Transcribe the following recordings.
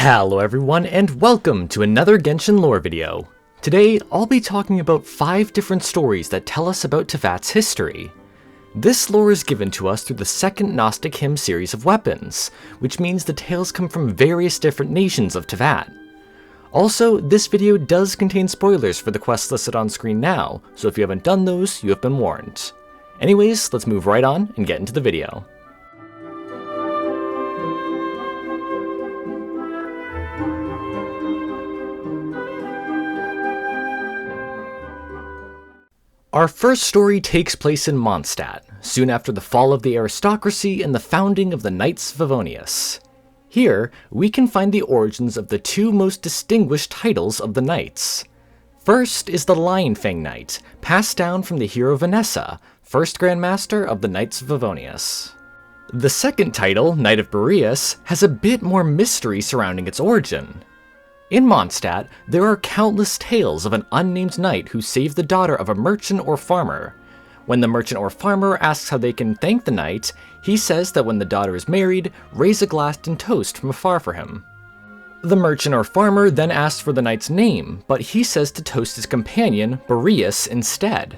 Hello everyone, and welcome to another Genshin lore video. Today, I'll be talking about 5 different stories that tell us about Teyvat's history. This lore is given to us through the Second Gnostic Hymn series of weapons, which means the tales come from various different nations of Teyvat. Also, this video does contain spoilers for the quests listed on screen now, so if you haven't done those, you have been warned. Anyways, let's move right on and get into the video. Our first story takes place in Mondstadt, soon after the fall of the aristocracy and the founding of the Knights of Favonius. Here, we can find the origins of the 2 most distinguished titles of the Knights. First is the Wolf-Fang Knight, passed down from the hero Vanessa, first Grandmaster of the Knights of Favonius. The second title, Knight of Boreas, has a bit more mystery surrounding its origin. In Mondstadt, there are countless tales of an unnamed knight who saved the daughter of a merchant or farmer. When the merchant or farmer asks how they can thank the knight, he says that when the daughter is married, raise a glass and toast from afar for him. The merchant or farmer then asks for the knight's name, but he says to toast his companion, Boreas, instead.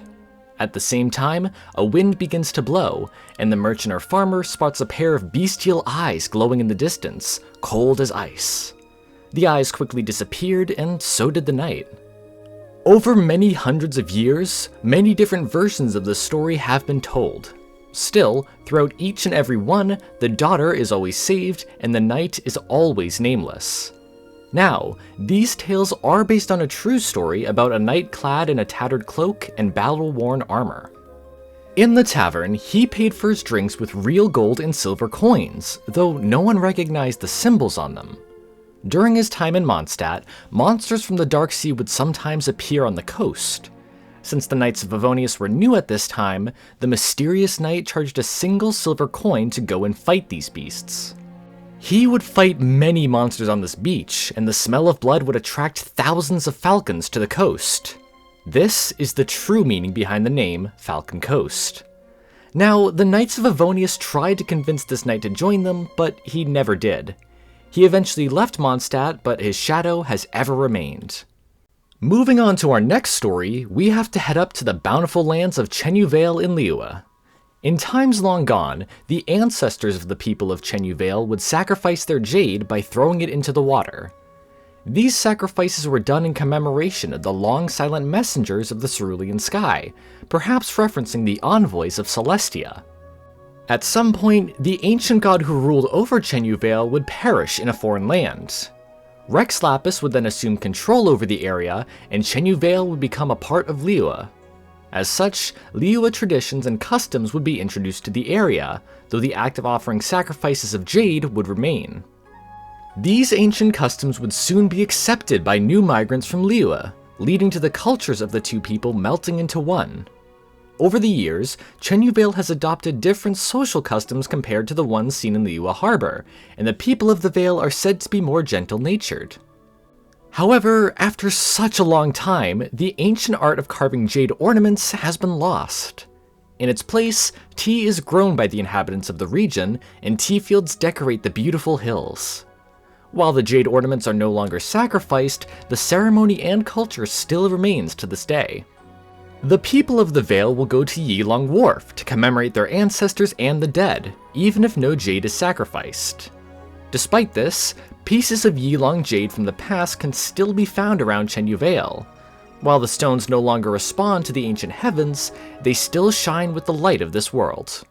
At the same time, a wind begins to blow, and the merchant or farmer spots a pair of bestial eyes glowing in the distance, cold as ice. The eyes quickly disappeared, and so did the knight. Over many hundreds of years, many different versions of the story have been told. Still, throughout each and every one, the daughter is always saved, and the knight is always nameless. Now, these tales are based on a true story about a knight clad in a tattered cloak and battle-worn armor. In the tavern, he paid for his drinks with real gold and silver coins, though no one recognized the symbols on them. During his time in Mondstadt, monsters from the Dark Sea would sometimes appear on the coast. Since the Knights of Favonius were new at this time, the mysterious knight charged a single silver coin to go and fight these beasts. He would fight many monsters on this beach, and the smell of blood would attract thousands of falcons to the coast. This is the true meaning behind the name Falcon Coast. Now, the Knights of Favonius tried to convince this knight to join them, but he never did. He eventually left Mondstadt, but his shadow has ever remained. Moving on to our next story, we have to head up to the bountiful lands of Chenyu Vale in Liyue. In times long gone, the ancestors of the people of Chenyu Vale would sacrifice their jade by throwing it into the water. These sacrifices were done in commemoration of the long silent messengers of the cerulean sky, perhaps referencing the envoys of Celestia. At some point, the ancient god who ruled over Chenyu Vale would perish in a foreign land. Rex Lapis would then assume control over the area, and Chenyu Vale would become a part of Liyue. As such, Liyue traditions and customs would be introduced to the area, though the act of offering sacrifices of jade would remain. These ancient customs would soon be accepted by new migrants from Liyue, leading to the cultures of the 2 people melting into one. Over the years, Chenyu Vale has adopted different social customs compared to the ones seen in Liyue Harbor, and the people of the Vale are said to be more gentle-natured. However, after such a long time, the ancient art of carving jade ornaments has been lost. In its place, tea is grown by the inhabitants of the region, and tea fields decorate the beautiful hills. While the jade ornaments are no longer sacrificed, the ceremony and culture still remains to this day. The people of the Vale will go to Yilong Wharf to commemorate their ancestors and the dead, even if no jade is sacrificed. Despite this, pieces of Yilong jade from the past can still be found around Chenyu Vale. While the stones no longer respond to the ancient heavens, they still shine with the light of this world.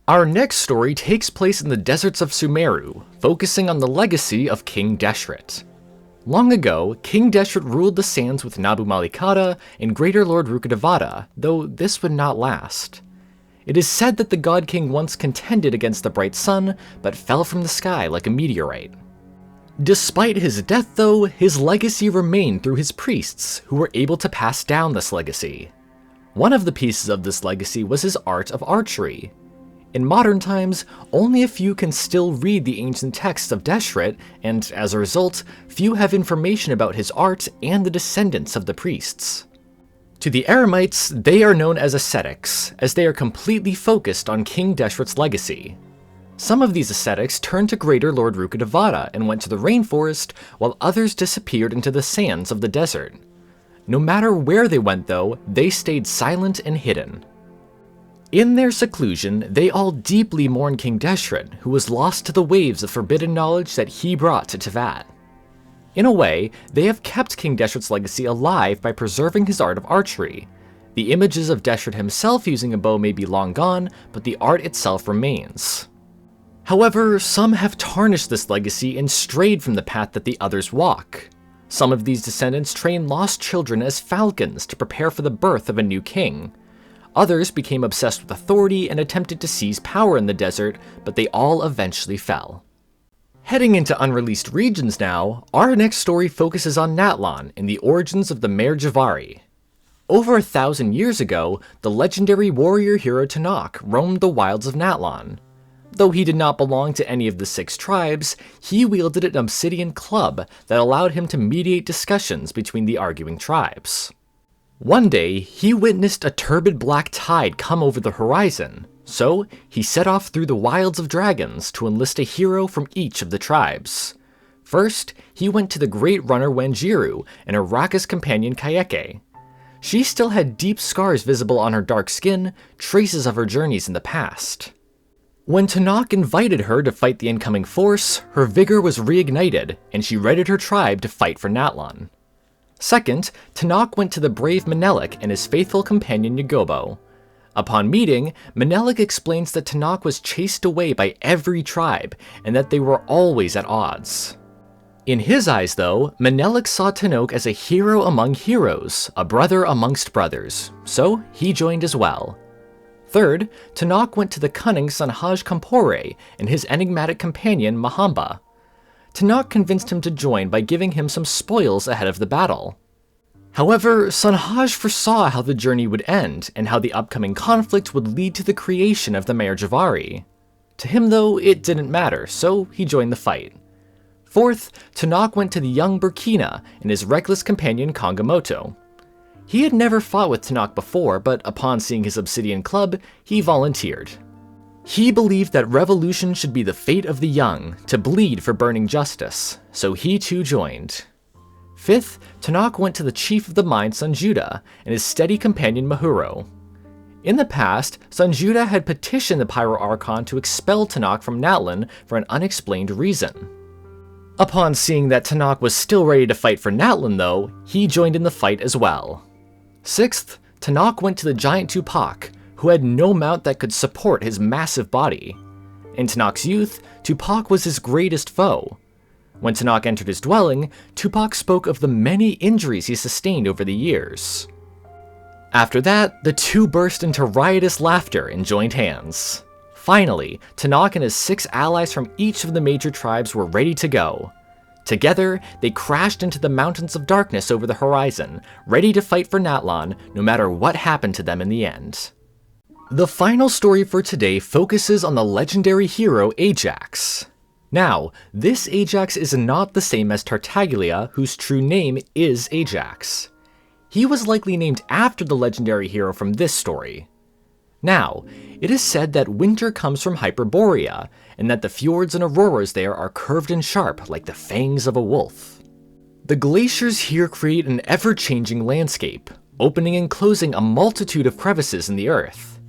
Our next story takes place in the deserts of Sumeru, focusing on the legacy of King Deshret. Long ago, King Deshret ruled the sands with Nabu Malikata and Greater Lord Rukkhadevata, though this would not last. It is said that the God King once contended against the bright sun, but fell from the sky like a meteorite. Despite his death though, his legacy remained through his priests, who were able to pass down this legacy. One of the pieces of this legacy was his art of archery. In modern times, only a few can still read the ancient texts of Deshret, and as a result, few have information about his art and the descendants of the priests. To the Eremites, they are known as ascetics, as they are completely focused on King Deshret's legacy. Some of these ascetics turned to Greater Lord Rukkhadevata and went to the rainforest, while others disappeared into the sands of the desert. No matter where they went though, they stayed silent and hidden. In their seclusion, they all deeply mourned King Deshret, who was lost to the waves of forbidden knowledge that he brought to Teyvat. In a way, they have kept King Deshret's legacy alive by preserving his art of archery. The images of Deshret himself using a bow may be long gone, but the art itself remains. However, some have tarnished this legacy and strayed from the path that the others walk. Some of these descendants trained lost children as falcons to prepare for the birth of a new king. Others became obsessed with authority and attempted to seize power in the desert, but they all eventually fell. Heading into unreleased regions now, our next story focuses on Natlan and the origins of the Mare Javari. Over 1,000 years ago, the legendary warrior hero Tenakth roamed the wilds of Natlan. Though he did not belong to any of the 6 tribes, he wielded an obsidian club that allowed him to mediate discussions between the arguing tribes. One day, he witnessed a turbid black tide come over the horizon, so he set off through the wilds of dragons to enlist a hero from each of the tribes. First, he went to the great runner Wanjiru and her raucous companion Kayeke. She still had deep scars visible on her dark skin, traces of her journeys in the past. When Tenakth invited her to fight the incoming force, her vigor was reignited, and she readied her tribe to fight for Natlan. Second, Tenakth went to the brave Menelik and his faithful companion Yagobo. Upon meeting, Menelik explains that Tenakth was chased away by every tribe, and that they were always at odds. In his eyes though, Menelik saw Tenakth as a hero among heroes, a brother amongst brothers, so he joined as well. Third, Tenakth went to the cunning Sanhaj Kampore and his enigmatic companion Mahamba. Tenakth convinced him to join by giving him some spoils ahead of the battle. However, Sanhaj foresaw how the journey would end, and how the upcoming conflict would lead to the creation of the Mare Javari. To him though, it didn't matter, so he joined the fight. Fourth, Tenakth went to the young Burkina and his reckless companion Kongamoto. He had never fought with Tenakth before, but upon seeing his obsidian club, he volunteered. He believed that revolution should be the fate of the young, to bleed for burning justice, so he too joined. Fifth, Tenakth went to the chief of the mine Sanjuda and his steady companion Mahuro. In the past, Sanjuda had petitioned the Pyro Archon to expel Tenakth from Natlan for an unexplained reason. Upon seeing that Tenakth was still ready to fight for Natlan though, he joined in the fight as well. Sixth, Tenakth went to the giant Tupac, who had no mount that could support his massive body. In Tenakth's youth, Tupac was his greatest foe. When Tenakth entered his dwelling, Tupac spoke of the many injuries he sustained over the years. After that, the two burst into riotous laughter and joined hands. Finally, Tenakth and his 6 allies from each of the major tribes were ready to go. Together, they crashed into the mountains of darkness over the horizon, ready to fight for Natlan, no matter what happened to them in the end. The final story for today focuses on the legendary hero Ajax. Now, this Ajax is not the same as Tartaglia, whose true name is Ajax. He was likely named after the legendary hero from this story. Now, it is said that winter comes from Hyperborea, and that the fjords and auroras there are curved and sharp like the fangs of a wolf. The glaciers here create an ever-changing landscape, opening and closing a multitude of crevices in the earth.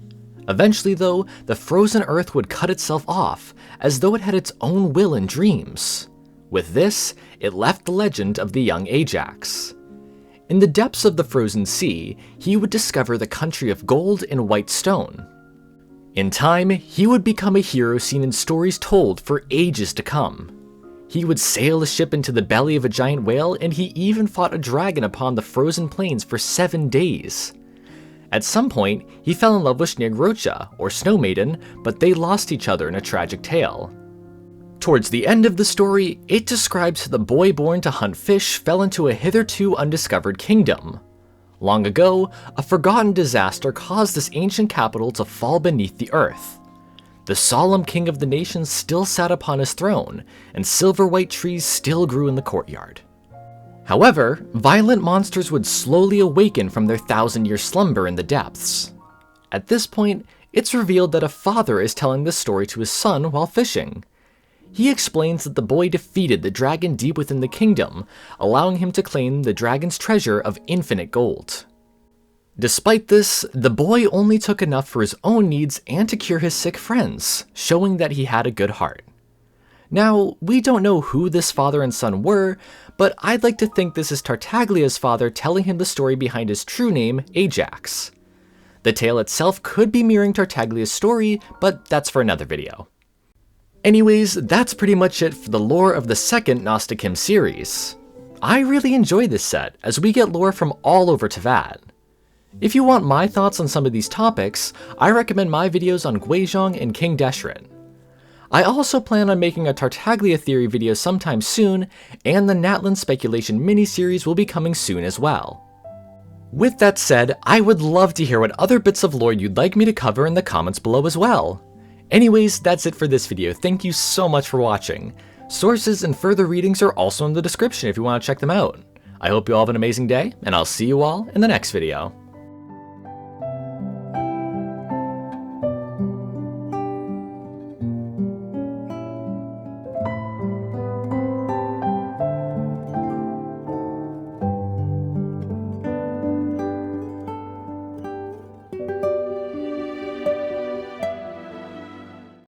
Eventually though, the frozen earth would cut itself off, as though it had its own will and dreams. With this, it left the legend of the young Ajax. In the depths of the frozen sea, he would discover the country of gold and white stone. In time, he would become a hero seen in stories told for ages to come. He would sail a ship into the belly of a giant whale, and he even fought a dragon upon the frozen plains for 7 days. At some point, he fell in love with Snegrocha, or Snow Maiden, but they lost each other in a tragic tale. Towards the end of the story, it describes how the boy born to hunt fish fell into a hitherto undiscovered kingdom. Long ago, a forgotten disaster caused this ancient capital to fall beneath the earth. The solemn king of the nation still sat upon his throne, and silver-white trees still grew in the courtyard. However, violent monsters would slowly awaken from their 1,000-year slumber in the depths. At this point, it's revealed that a father is telling this story to his son while fishing. He explains that the boy defeated the dragon deep within the kingdom, allowing him to claim the dragon's treasure of infinite gold. Despite this, the boy only took enough for his own needs and to cure his sick friends, showing that he had a good heart. Now, we don't know who this father and son were, but I'd like to think this is Tartaglia's father telling him the story behind his true name, Ajax. The tale itself could be mirroring Tartaglia's story, but that's for another video. Anyways, that's pretty much it for the lore of the Second Gnostic Hymn series. I really enjoy this set, as we get lore from all over Teyvat. If you want my thoughts on some of these topics, I recommend my videos on Guizhong and King Deshret. I also plan on making a Tartaglia theory video sometime soon, and the Natlan speculation mini-series will be coming soon as well. With that said, I would love to hear what other bits of lore you'd like me to cover in the comments below as well. Anyways, that's it for this video. Thank you so much for watching. Sources and further readings are also in the description if you want to check them out. I hope you all have an amazing day, and I'll see you all in the next video.